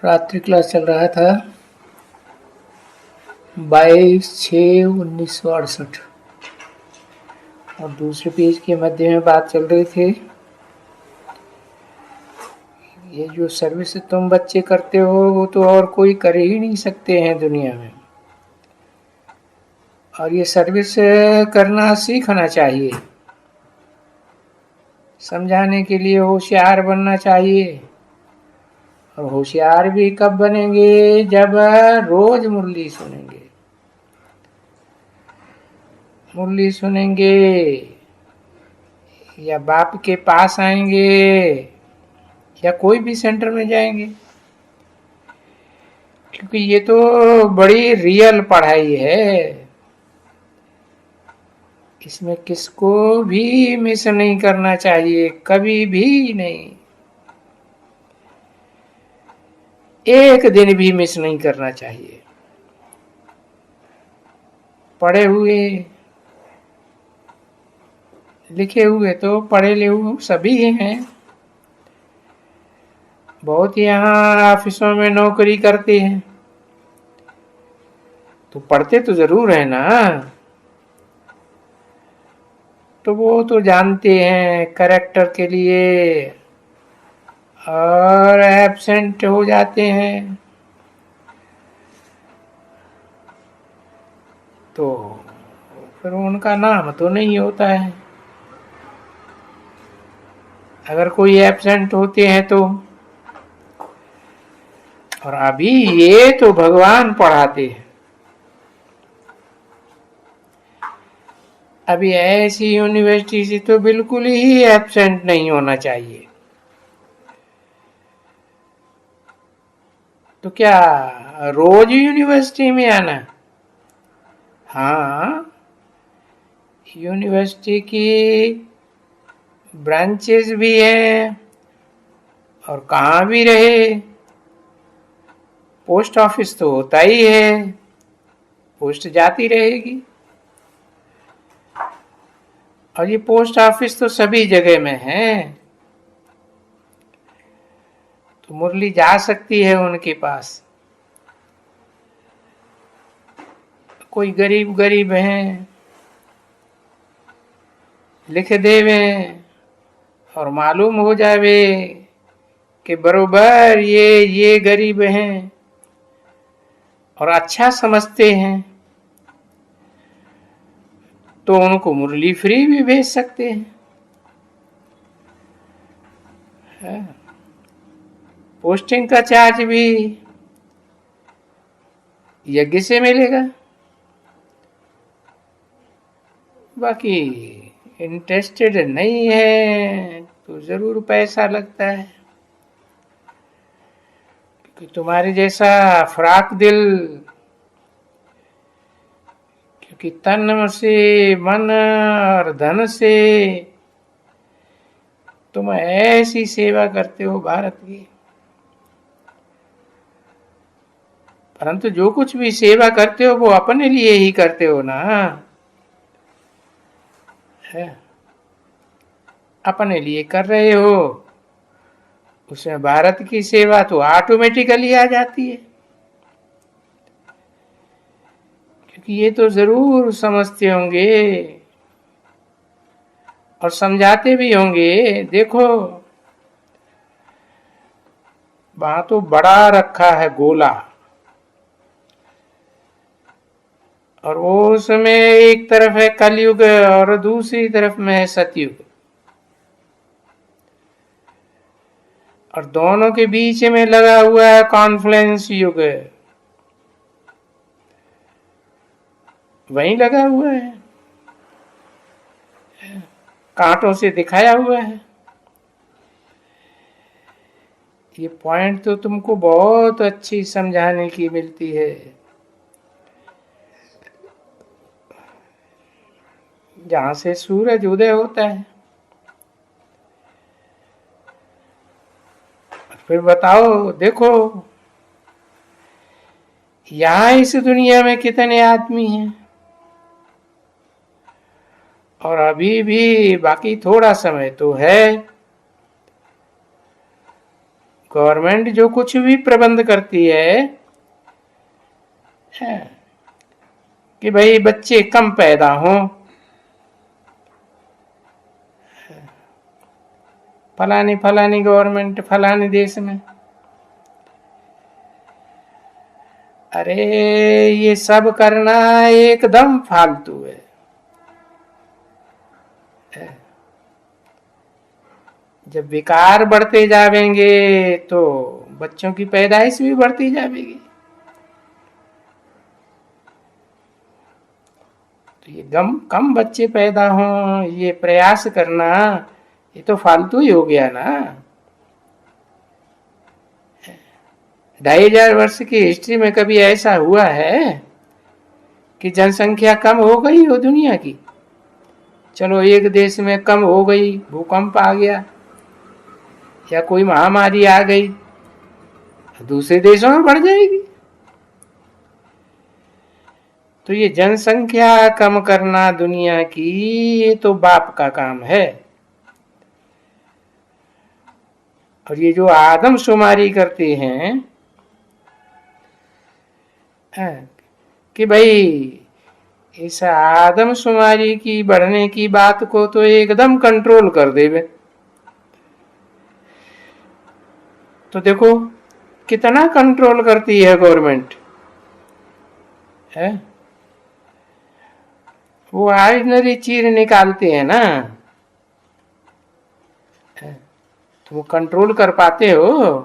रात्रि क्लास चल रहा था 22/6/1968 और दूसरे पेज के मध्य में बात चल रही थी। ये जो सर्विस तुम बच्चे करते हो वो तो और कोई कर ही नहीं सकते हैं दुनिया में, और ये सर्विस करना सीखना चाहिए। समझाने के लिए होशियार बनना चाहिए, और होशियार भी कब बनेंगे? जब रोज मुरली सुनेंगे। मुरली सुनेंगे या बाप के पास आएंगे या कोई भी सेंटर में जाएंगे, क्योंकि ये तो बड़ी रियल पढ़ाई है। इसमें किसको भी मिस नहीं करना चाहिए, कभी भी नहीं। एक दिन भी मिस नहीं करना चाहिए। पढ़े हुए लिखे हुए तो पढ़े लिखे सभी हैं। बहुत यहाँ ऑफिसों में नौकरी करते हैं तो पढ़ते तो जरूर है ना। तो वो तो जानते हैं करेक्टर के लिए, और एब्सेंट हो जाते हैं तो फिर उनका नाम तो नहीं होता है। अगर कोई एब्सेंट होते हैं तो, और अभी ये तो भगवान पढ़ाते हैं। अभी ऐसी यूनिवर्सिटी से तो बिल्कुल ही एब्सेंट नहीं होना चाहिए। तो क्या रोज यूनिवर्सिटी में आना? हाँ, यूनिवर्सिटी की ब्रांचेस भी हैं, और कहाँ भी रहे पोस्ट ऑफिस तो होता ही है, पोस्ट जाती रहेगी। और ये पोस्ट ऑफिस तो सभी जगह में है, तो मुरली जा सकती है उनके पास। कोई गरीब गरीब हैं, लिख देवे और मालूम हो जावे कि बरोबर ये गरीब हैं और अच्छा समझते हैं, तो उनको मुरली फ्री भी भेज सकते हैं। पोस्टिंग का चार्ज भी यज्ञ से मिलेगा। बाकी इंटरेस्टेड नहीं है तो जरूर पैसा लगता है, क्योंकि तुम्हारे जैसा फराक दिल, क्योंकि तन से मन और धन से तुम ऐसी सेवा करते हो भारत की। परंतु जो कुछ भी सेवा करते हो वो अपने लिए ही करते हो ना, है अपने लिए कर रहे हो। उसमें भारत की सेवा तो ऑटोमेटिकली आ जाती है, क्योंकि ये तो जरूर समझते होंगे और समझाते भी होंगे। देखो वहां तो बड़ा रखा है गोला, और वो उसमें एक तरफ है कलयुग और दूसरी तरफ में है सतयुग, और दोनों के बीच में लगा हुआ है कॉन्फ्लुएंस युग, वहीं लगा हुआ है, कांटों से दिखाया हुआ है। ये पॉइंट तो तुमको बहुत अच्छी समझाने की मिलती है। जहां से सूरज उदय होता है, फिर बताओ, देखो यहां इस दुनिया में कितने आदमी हैं, और अभी भी बाकी थोड़ा समय तो है। गवर्नमेंट जो कुछ भी प्रबंध करती है कि भाई बच्चे कम पैदा हों, फलानी फलानी गवर्नमेंट फलाने देश में, अरे ये सब करना एकदम फालतू है। जब विकार बढ़ते जाएंगे तो बच्चों की पैदाइश भी बढ़ती जाएगी। तो ये कम बच्चे पैदा हों ये प्रयास करना, ये तो फालतू ही हो गया ना। 2500 वर्ष की हिस्ट्री में कभी ऐसा हुआ है कि जनसंख्या कम हो गई हो दुनिया की? चलो एक देश में कम हो गई, भूकंप आ गया या कोई महामारी आ गई, दूसरे देशों में बढ़ जाएगी। तो ये जनसंख्या कम करना दुनिया की, ये तो बाप का काम है। और ये जो आदमशुमारी करते हैं कि भाई इस आदमशुमारी की बढ़ने की बात को तो एकदम कंट्रोल कर देवे, तो देखो कितना कंट्रोल करती है गवर्नमेंट है। वो ऑर्डिनरी चीज निकालते हैं ना, तो वो कंट्रोल कर पाते हो?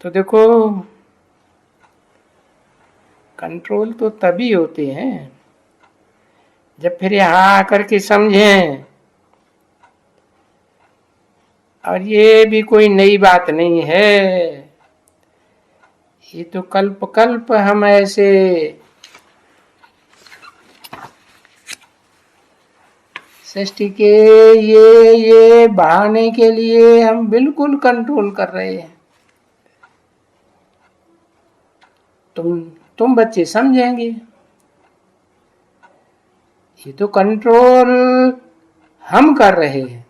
तो देखो कंट्रोल तो तभी होते हैं जब फिर यहां आकर के समझें। और ये भी कोई नई बात नहीं है, ये तो कल्प कल्प हम ऐसे सृष्टि के ये बहाने के लिए हम बिल्कुल कंट्रोल कर रहे हैं। तुम बच्चे समझेंगे, ये तो कंट्रोल हम कर रहे हैं।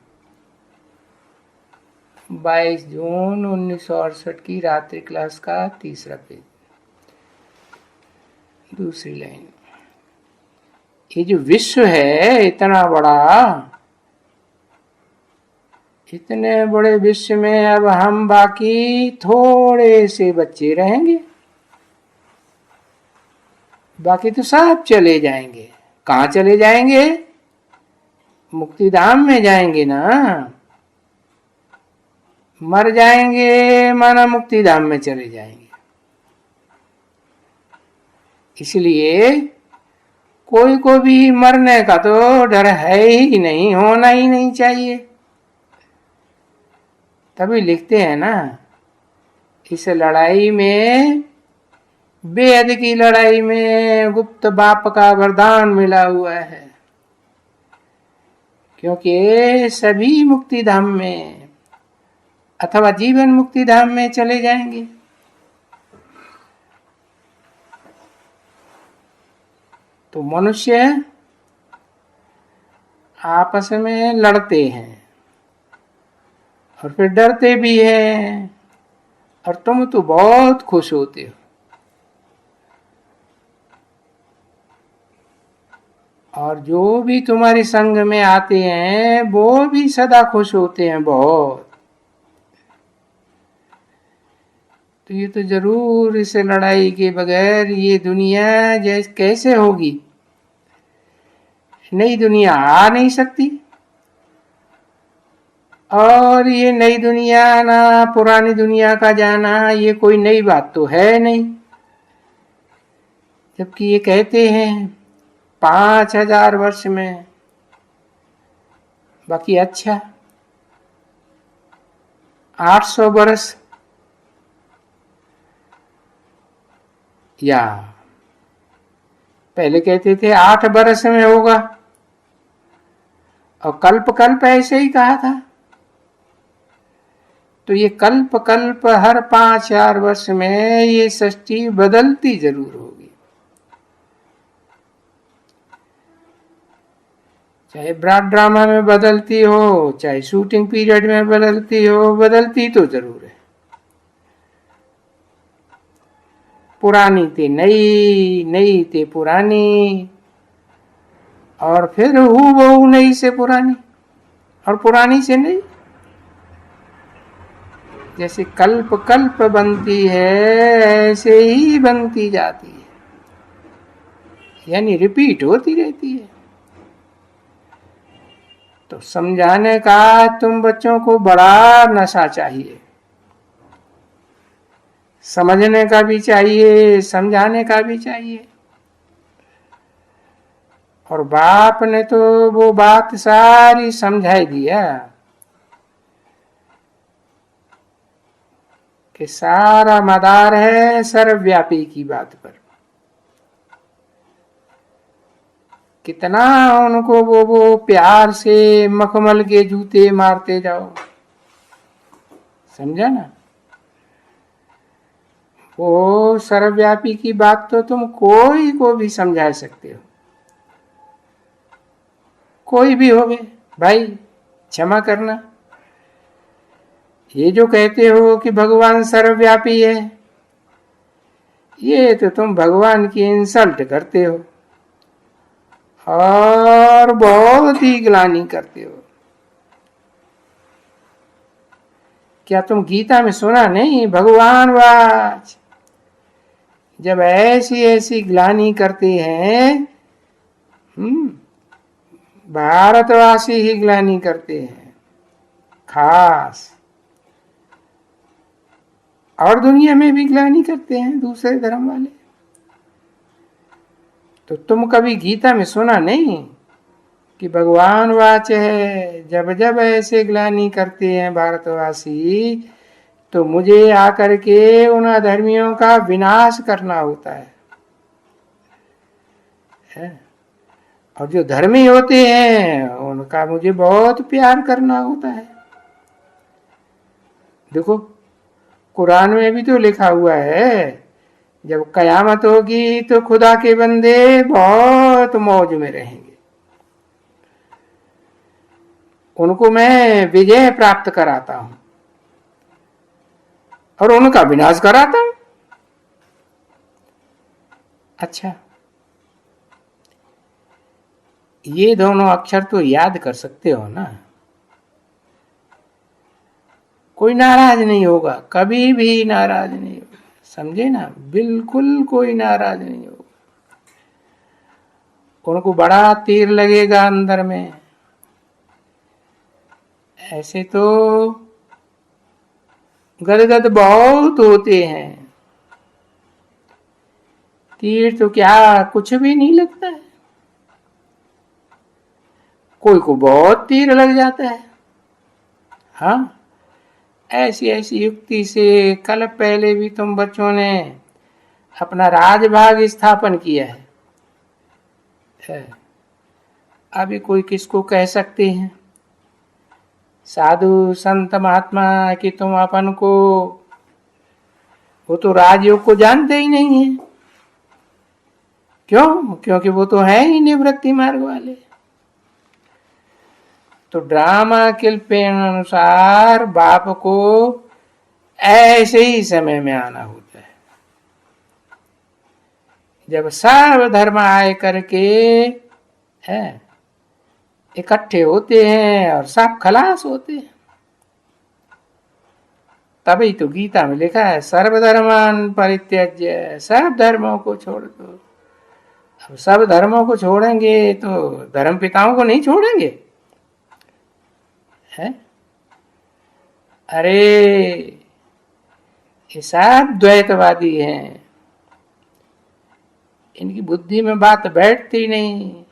22 जून 1968 की रात्रि क्लास का 3रा पेज, दूसरी लाइन। ये जो विश्व है इतना बड़ा, इतने बड़े विश्व में अब हम बाकी थोड़े से बच्चे रहेंगे, बाकी तो सब चले जाएंगे। कहाँ चले जाएंगे? मुक्तिधाम में जाएंगे ना। मर जाएंगे माना मुक्तिधाम में चले जाएंगे। इसलिए कोई को भी मरने का तो डर है ही नहीं, होना ही नहीं चाहिए। तभी लिखते हैं ना, इस लड़ाई में, बेहद की लड़ाई में गुप्त बाप का वरदान मिला हुआ है, क्योंकि सभी मुक्तिधाम में अथवा जीवन मुक्तिधाम में चले जाएंगे। तो मनुष्य आपस में लड़ते हैं और फिर डरते भी हैं, और तुम तो बहुत खुश होते हो। और जो भी तुम्हारे संग में आते हैं वो भी सदा खुश होते हैं बहुत। तो ये तो जरूर इस लड़ाई के बगैर ये दुनिया जैसे कैसे होगी? नई दुनिया आ नहीं सकती, और ये नई दुनिया ना पुरानी दुनिया का जाना, ये कोई नई बात तो है नहीं। जबकि ये कहते हैं 5000 वर्ष में, बाकी अच्छा 800 वर्ष या पहले कहते थे 8 वर्ष में होगा, और कल्प कल्प ऐसे ही कहा था। तो ये कल्प कल्प हर 5000 वर्ष में ये सृष्टि बदलती जरूर होगी। चाहे ब्रॉड ड्रामा में बदलती हो, चाहे शूटिंग पीरियड में बदलती हो, बदलती तो जरूर है। पुरानी थी नई, नई थी पुरानी, और फिर हूबहू नई से पुरानी, और पुरानी से नई। जैसे कल्प कल्प बनती है, ऐसे ही बनती जाती है, यानी रिपीट होती रहती है। तो समझाने का तुम बच्चों को बड़ा नशा चाहिए, समझने का भी चाहिए, समझाने का भी चाहिए। और बाप ने तो वो बात सारी समझाई दिया कि सारा मदार है सर्वव्यापी की बात पर। कितना उनको वो प्यार से मखमल के जूते मारते जाओ, समझा ना। वो सर्वव्यापी की बात तो तुम कोई को भी समझा सकते हो, कोई भी हो भाई, क्षमा करना। ये जो कहते हो कि भगवान सर्वव्यापी है, ये तो तुम भगवान की इंसल्ट करते हो और बहुत ही ग्लानि करते हो। क्या तुम गीता में सुना नहीं, भगवान वाच जब ऐसी ऐसी ग्लानि करते हैं, भारतवासी ही ग्लानि करते हैं खास, और दुनिया में भी ग्लानि करते हैं दूसरे धर्म वाले। तो तुम कभी गीता में सुना नहीं कि भगवान वाच है, जब जब ऐसे ग्लानि करते हैं भारतवासी, तो मुझे आकर के उन अधर्मियों का विनाश करना होता है। और जो धर्मी होते हैं उनका मुझे बहुत प्यार करना होता है। देखो कुरान में भी तो लिखा हुआ है, जब कयामत होगी तो खुदा के बंदे बहुत मौज में रहेंगे, उनको मैं विजय प्राप्त कराता हूं और उनका विनाश कराता हूं। अच्छा, ये दोनों अक्षर तो याद कर सकते हो ना। कोई नाराज नहीं होगा, कभी भी नाराज नहीं होगा, समझे ना, बिल्कुल कोई नाराज नहीं होगा। उनको बड़ा तीर लगेगा अंदर में। ऐसे तो गदगद बहुत होते हैं, तीर तो क्या कुछ भी नहीं लगता है, कोई को बहुत तीर लग जाता है। हाँ, ऐसी ऐसी युक्ति से कल पहले भी तुम बच्चों ने अपना राजभाग स्थापन किया है। अभी कोई किसको कह सकते हैं साधु संत महात्मा कि तुम अपन को, वो तो राजयोग को जानते ही नहीं है। क्यों? क्योंकि वो तो है ही निवृत्ति मार्ग वाले। तो ड्रामा किल्पेन अनुसार बाप को ऐसे ही समय में आना होता है जब सर्व धर्म आए करके है इकट्ठे होते हैं और सब खलास होते हैं। तभी तो गीता में लिखा है सर्वधर्मान परित्यज्य, सब धर्मों को छोड़ दो। अब सब धर्मों को छोड़ेंगे तो धर्म पिताओं को नहीं छोड़ेंगे है? अरे ये सब द्वैतवादी हैं, इनकी बुद्धि में बात बैठती नहीं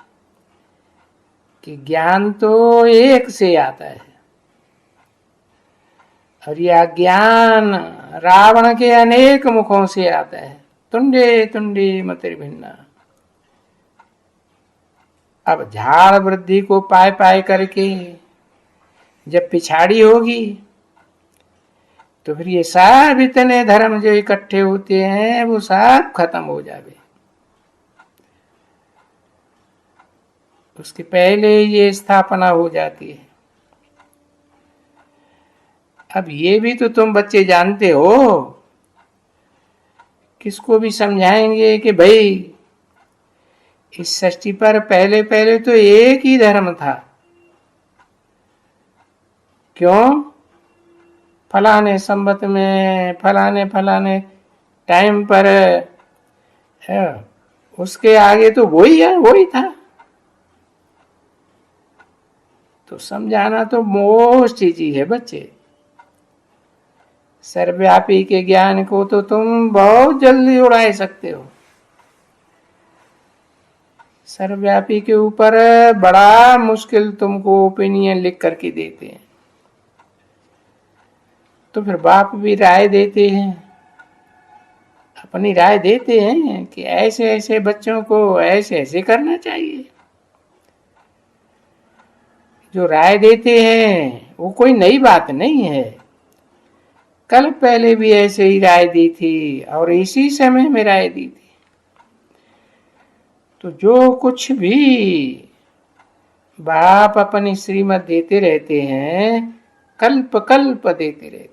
कि ज्ञान तो एक से आता है और यह ज्ञान रावण के अनेक मुखों से आता है। तुंडे तुंडे मतिर्भिन्ना। अब झाड़ वृद्धि को पाए पाए करके जब पिछाड़ी होगी तो फिर ये सब इतने धर्म जो इकट्ठे होते हैं वो सब खत्म हो जावे। उसके पहले ये स्थापना हो जाती है। अब ये भी तो तुम बच्चे जानते हो, किसको भी समझाएंगे कि भाई इस सृष्टि पर पहले पहले तो एक ही धर्म था। क्यों? फलाने संवत में फलाने फलाने टाइम पर है, उसके आगे तो वही है, वही था। तो समझाना तो मोस्ट इजी है बच्चे। सर्वव्यापी के ज्ञान को तो तुम बहुत जल्दी उड़ा सकते हो। सर्वव्यापी के ऊपर बड़ा मुश्किल तुमको ओपिनियन लिख करके देते हैं। तो फिर बाप भी राय देते हैं, अपनी राय देते हैं कि ऐसे ऐसे बच्चों को ऐसे ऐसे करना चाहिए। जो राय देते हैं वो कोई नई बात नहीं है, कल पहले भी ऐसे ही राय दी थी और इसी समय में राय दी थी। तो जो कुछ भी बाप अपनी श्रीमत देते रहते हैं, कल्प कल्प देते रहते हैं,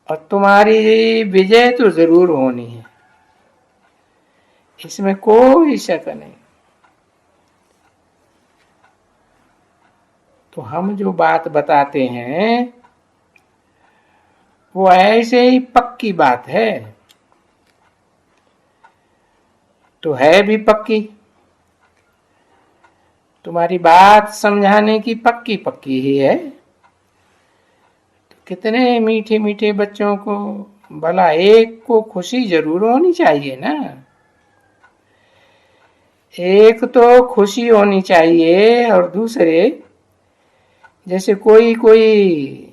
और तुम्हारी विजय तो जरूर होनी है, इसमें कोई शक नहीं। तो हम जो बात बताते हैं वो ऐसे ही पक्की बात है, तो है भी पक्की। तुम्हारी बात समझाने की पक्की पक्की ही है। तो कितने मीठे मीठे बच्चों को, भला एक को खुशी जरूर होनी चाहिए ना। एक तो खुशी होनी चाहिए, और दूसरे जैसे कोई कोई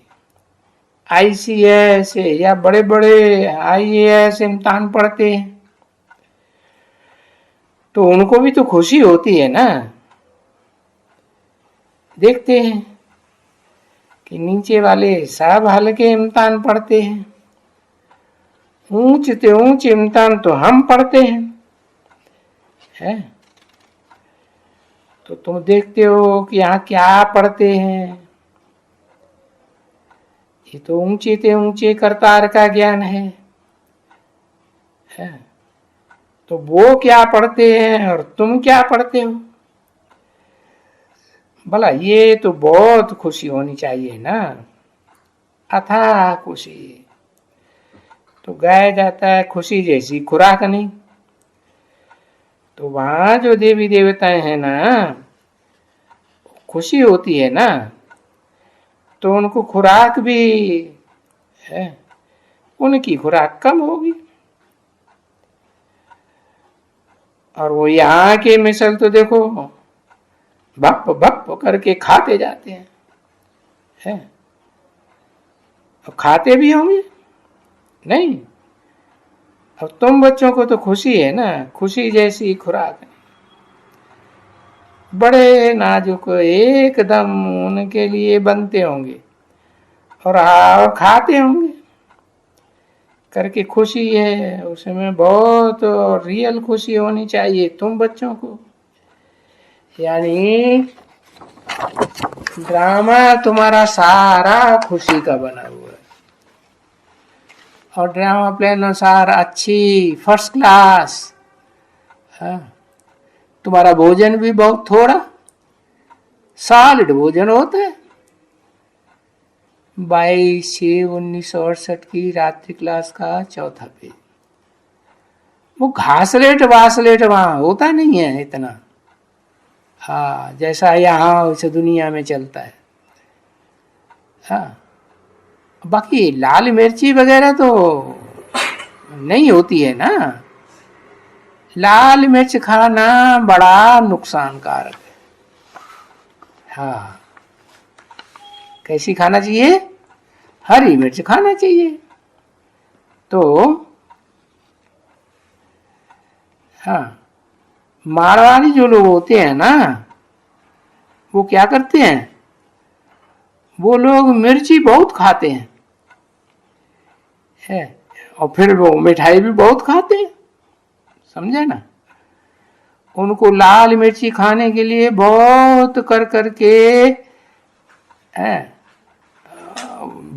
ICS या बड़े बड़े IAS इम्तिहान पढ़ते हैं, तो उनको भी तो खुशी होती है ना। देखते हैं कि नीचे वाले सब हल्के इम्तिहान पढ़ते हैं, ऊंचे ऊंचे इम्तिहान तो हम पढ़ते हैं। तो तुम देखते हो कि यहाँ क्या पढ़ते हैं। ये तो ऊंचे ते ऊंचे करतार का ज्ञान है। तो वो क्या पढ़ते हैं और तुम क्या पढ़ते हो, भला ये तो बहुत खुशी होनी चाहिए ना, अथाह खुशी। तो गाया जाता है खुशी जैसी खुराक नहीं। तो वहां जो देवी देवताएं हैं ना, खुशी होती है ना, तो उनको खुराक भी है, उनकी खुराक कम होगी। और वो यहाँ के मिसल तो देखो भप भप करके खाते जाते हैं। और खाते भी होंगे नहीं। अब तुम बच्चों को तो खुशी है ना, खुशी जैसी खुराक है। बड़े नाजुक एकदम उनके लिए बनते होंगे और खाते होंगे करके। खुशी है उसमें बहुत, रियल खुशी होनी चाहिए तुम बच्चों को। यानी ड्रामा तुम्हारा सारा खुशी का बना हुआ है, और ड्रामा प्ले अनुसार अच्छी फर्स्ट क्लास। तुम्हारा भोजन भी बहुत थोड़ा सॉलिड भोजन होता है। 22/6/1968 की रात्रि क्लास का चौथा पेज। वो घासलेट वासलेट वहां होता नहीं है इतना, हाँ, जैसा यहाँ वैसे दुनिया में चलता है। हाँ, बाकी लाल मिर्ची वगैरह तो नहीं होती है ना। लाल मिर्च खाना बड़ा नुकसानकारक है। हाँ, कैसी खाना चाहिए? हरी मिर्च खाना चाहिए। तो हाँ, मारवाड़ी जो लोग होते हैं ना, वो क्या करते हैं, वो लोग मिर्ची बहुत खाते हैं है, और फिर वो मिठाई भी बहुत खाते हैं, समझे ना। उनको लाल मिर्ची खाने के लिए बहुत कर करके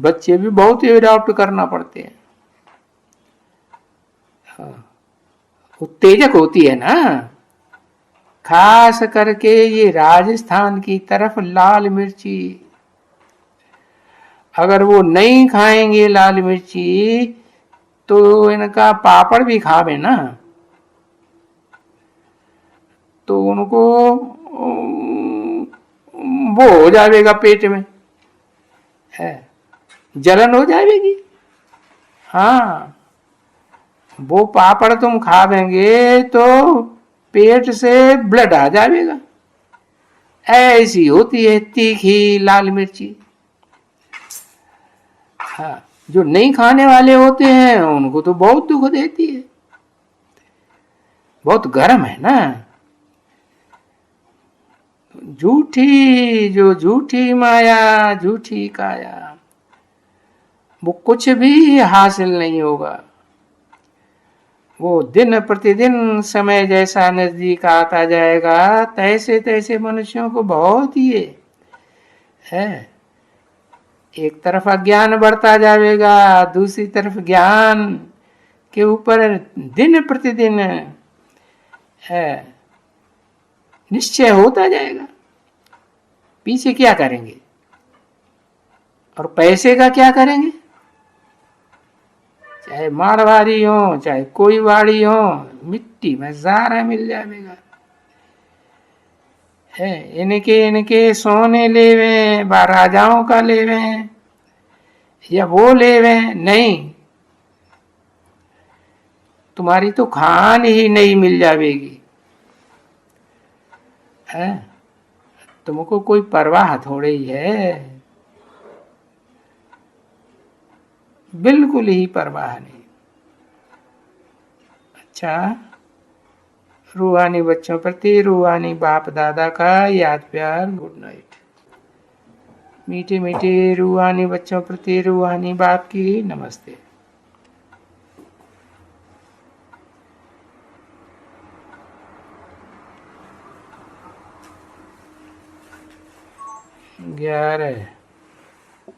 बच्चे भी बहुत एडॉप्ट करना पड़ते हैं। उत्तेजक होती है ना, खास करके ये राजस्थान की तरफ लाल मिर्ची। अगर वो नहीं खाएंगे लाल मिर्ची तो इनका पापड़ भी खावे ना तो उनको वो हो जाएगा पेट में, है जलन हो जाएगी। हाँ, वो पापड़ तुम खावेंगे तो पेट से ब्लड आ जाएगा। ऐसी होती है तीखी लाल मिर्ची। हाँ, जो नहीं खाने वाले होते हैं उनको तो बहुत दुख देती है, बहुत गर्म है ना। झूठी माया झूठी काया, वो कुछ भी हासिल नहीं होगा। वो दिन प्रतिदिन समय जैसा नजदीक आता जाएगा तैसे तैसे मनुष्यों को बहुत ही है। एक तरफ अज्ञान बढ़ता जाएगा, दूसरी तरफ ज्ञान के ऊपर दिन प्रतिदिन है निश्चय होता जाएगा। पीछे क्या करेंगे और पैसे का क्या करेंगे? चाहे मारवाड़ी हो चाहे कोई वाड़ी हो, मिट्टी में ज़ारा मिल जाएगा। है इनके सोने लेवे बा राजाओं का लेवे या वो लेवे नहीं, तुम्हारी तो खान ही नहीं मिल जाएगी। है तुमको कोई परवाह थोड़ी ही है, बिल्कुल ही परवाह नहीं। अच्छा, रूहानी बच्चों प्रति रूहानी बाप दादा का याद प्यार, गुड नाइट। मीठे मीठे रूहानी बच्चों प्रति रूहानी बाप की नमस्ते। 11